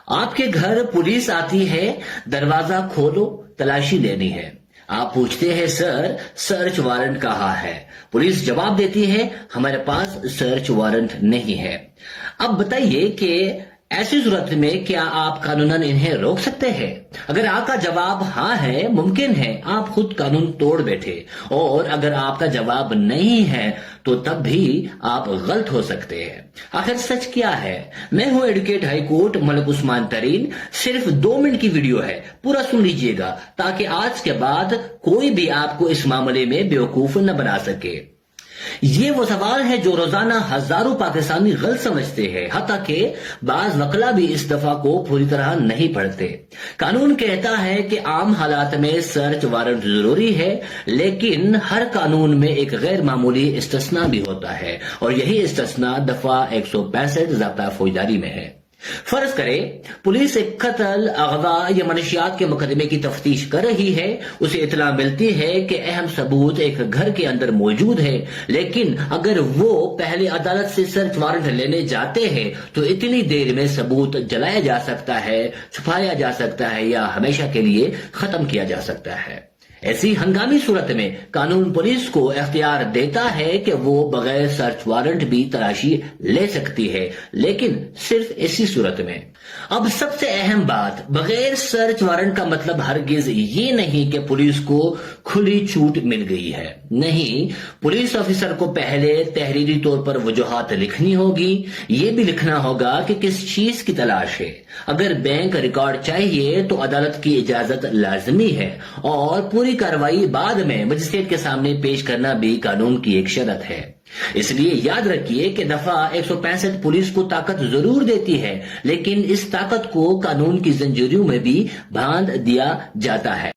آپ کے گھر پولیس آتی ہے، دروازہ کھولو، تلاشی لینی ہے۔ آپ پوچھتے ہیں سر سرچ وارنٹ کہاں ہے؟ پولیس جواب دیتی ہے ہمارے پاس سرچ وارنٹ نہیں ہے۔ اب بتائیے کہ ایسی صورت میں کیا آپ قانوناً انہیں روک سکتے ہیں؟ اگر آپ کا جواب ہاں ہے، ممکن ہے آپ خود قانون توڑ بیٹھے، اور اگر آپ کا جواب نہیں ہے تو تب بھی آپ غلط ہو سکتے ہیں۔ آخر سچ کیا ہے؟ میں ہوں ایڈوکیٹ ہائی کورٹ ملک عثمان ترین۔ صرف 2 منٹ کی ویڈیو ہے، پورا سن لیجئے گا تاکہ آج کے بعد کوئی بھی آپ کو اس معاملے میں بیوقوف نہ بنا سکے۔ یہ وہ سوال ہے جو روزانہ ہزاروں پاکستانی غلط سمجھتے ہیں، حتیٰ کہ بعض وکلا بھی اس دفعہ کو پوری طرح نہیں پڑھتے۔ قانون کہتا ہے کہ عام حالات میں سرچ وارنٹ ضروری ہے، لیکن ہر قانون میں ایک غیر معمولی استثناء بھی ہوتا ہے، اور یہی استثناء دفعہ 165 ضابطہ فوجداری میں ہے۔ فرض کرے پولیس ایک قتل، اغوا یا منشیات کے مقدمے کی تفتیش کر رہی ہے، اسے اطلاع ملتی ہے کہ اہم ثبوت ایک گھر کے اندر موجود ہے، لیکن اگر وہ پہلے عدالت سے سرچ وارنٹ لینے جاتے ہیں تو اتنی دیر میں ثبوت جلایا جا سکتا ہے، چھپایا جا سکتا ہے یا ہمیشہ کے لیے ختم کیا جا سکتا ہے۔ ایسی ہنگامی صورت میں قانون پولیس کو اختیار دیتا ہے کہ وہ بغیر سرچ وارنٹ بھی تلاشی لے سکتی ہے، لیکن صرف اسی صورت میں۔ اب سب سے اہم بات، بغیر سرچ وارنٹ کا مطلب ہرگز یہ نہیں کہ پولیس کو کھلی چھوٹ مل گئی ہے۔ نہیں، پولیس آفیسر کو پہلے تحریری طور پر وجوہات لکھنی ہوگی، یہ بھی لکھنا ہوگا کہ کس چیز کی تلاش ہے۔ اگر بینک ریکارڈ چاہیے تو عدالت کی اجازت لازمی ہے، اور پوری کارروائی بعد میں مجسٹریٹ کے سامنے پیش کرنا بھی قانون کی ایک شرط ہے۔ اس لیے یاد رکھیے کہ دفعہ 165 پولیس کو طاقت ضرور دیتی ہے، لیکن اس طاقت کو قانون کی زنجیروں میں بھی باندھ دیا جاتا ہے۔